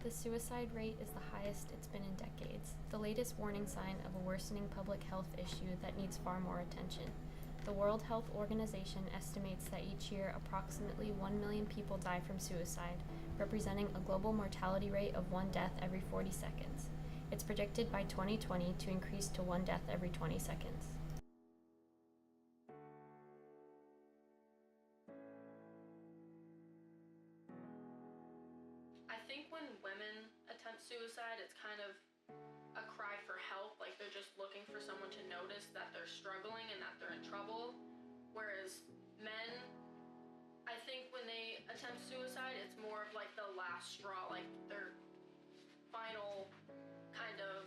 The suicide rate is the highest it's been in decades, the latest warning sign of a worsening public health issue that needs far more attention. The World Health Organization estimates that each year approximately 1 million people die from suicide, representing a global mortality rate of 1 death every 40 seconds. It's predicted by 2020 to increase to 1 death every 20 seconds. I think when women attempt suicide, it's kind of a cry for help, like they're just looking for someone to notice that they're struggling and that they're in trouble. Whereas men, I think when they attempt suicide, it's more of like the last straw, like their final kind of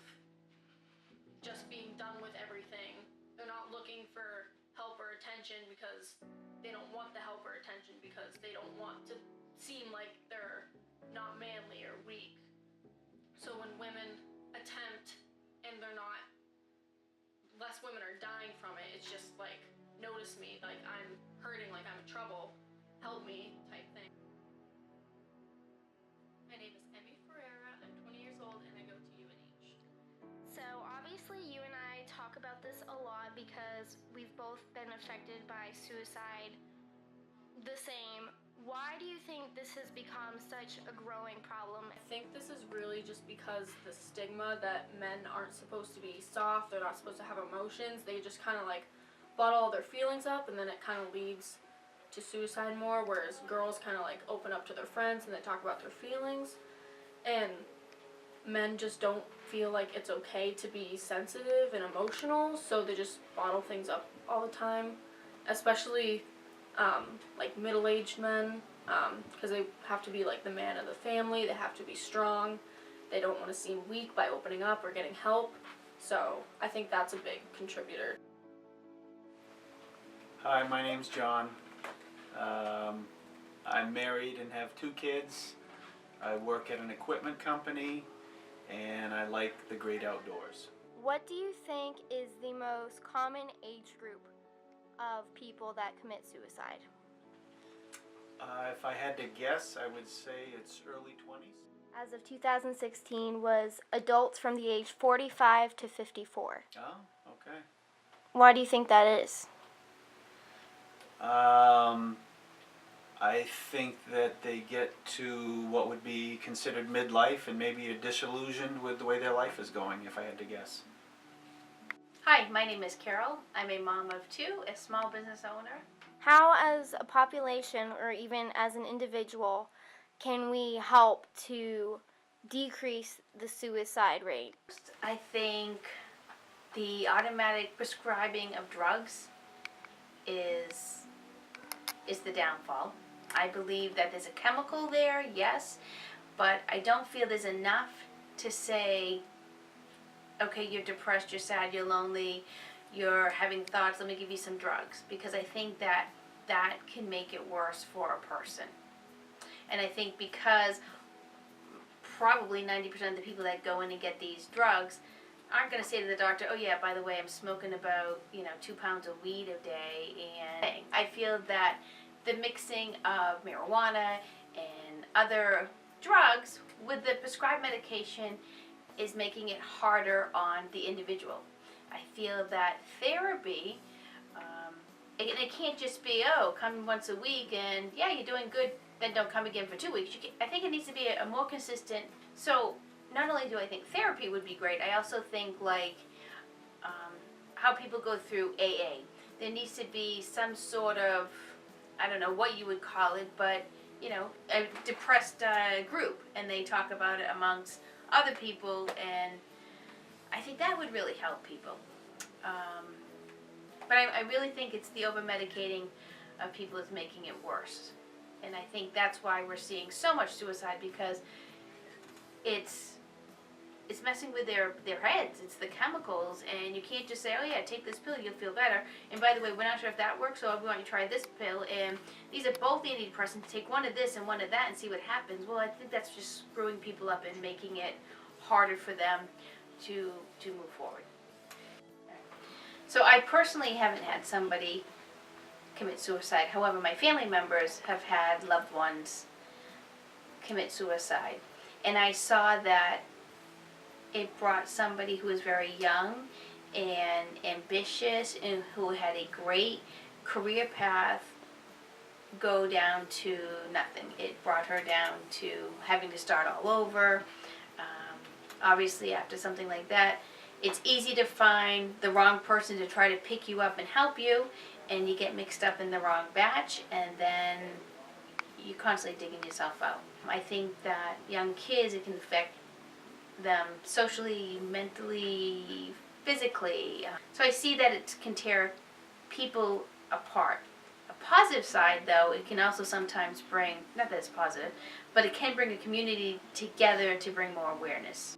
just being done with everything. They're not looking for help or attention because they don't want the help or attention, because they don't want to seem like they're not manly or weak. So when women attempt and they're not, less women are dying from it, it's just like, notice me, like I'm hurting, like I'm in trouble, help me type thing. My name is Emmy Ferreira, I'm 20 years old and I go to UNH. So obviously you and I talk about this a lot because we've both been affected by suicide the same. Why do you think this has become such a growing problem? I think this is really just because the stigma that men aren't supposed to be soft, they're not supposed to have emotions, they just kind of like bottle all their feelings up, and then it kind of leads to suicide more, whereas girls kind of like open up to their friends and they talk about their feelings, and men just don't feel like it's okay to be sensitive and emotional, so they just bottle things up all the time, especially like middle-aged men, because they have to be like the man of the family, they have to be strong, they don't want to seem weak by opening up or getting help, so I think that's a big contributor. Hi, my name's John. I'm married and have 2 kids. I work at an equipment company and I like the great outdoors. What do you think is the most common age group of people that commit suicide? If I had to guess, I would say it's early 20s. As of 2016 was adults from the age 45 to 54. Oh, okay. Why do you think that is? I think that they get to what would be considered midlife and maybe are disillusioned with the way their life is going, if I had to guess. Hi, my name is Carol. I'm a mom of 2, a small business owner. How, as a population or even as an individual, can we help to decrease the suicide rate? I think the automatic prescribing of drugs is the downfall. I believe that there's a chemical there, yes, but I don't feel there's enough to say, okay, you're depressed, you're sad, you're lonely, you're having thoughts, let me give you some drugs, because I think that can make it worse for a person. And I think because probably 90% of the people that go in and get these drugs aren't going to say to the doctor, oh yeah, by the way, I'm smoking about 2 pounds of weed a day, and I feel that the mixing of marijuana and other drugs with the prescribed medication is making it harder on the individual. I feel that therapy, it can't just be, oh, come once a week and yeah, you're doing good, then don't come again for 2 weeks. I think it needs to be a more consistent. So not only do I think therapy would be great, I also think like how people go through AA. There needs to be some sort of, I don't know what you would call it, but a depressed group, and they talk about it amongst other people, and I think that would really help people. But I really think it's the over-medicating of people is making it worse. And I think that's why we're seeing so much suicide, because it's messing with their heads. It's the chemicals, and you can't just say, oh yeah, take this pill, you'll feel better. And by the way, we're not sure if that works, so we want you to try this pill, and these are both antidepressants, take one of this and one of that and see what happens. Well, I think that's just screwing people up and making it harder for them to move forward. So I personally haven't had somebody commit suicide. However, my family members have had loved ones commit suicide. and I saw that it brought somebody who was very young and ambitious and who had a great career path go down to nothing. It brought her down to having to start all over. Obviously, after something like that, it's easy to find the wrong person to try to pick you up and help you, and you get mixed up in the wrong batch, and then you're constantly digging yourself out. I think that young kids, it can affect them socially, mentally, physically. So I see that it can tear people apart. A positive side, though, it can also sometimes bring, not that it's positive, but it can bring a community together to bring more awareness.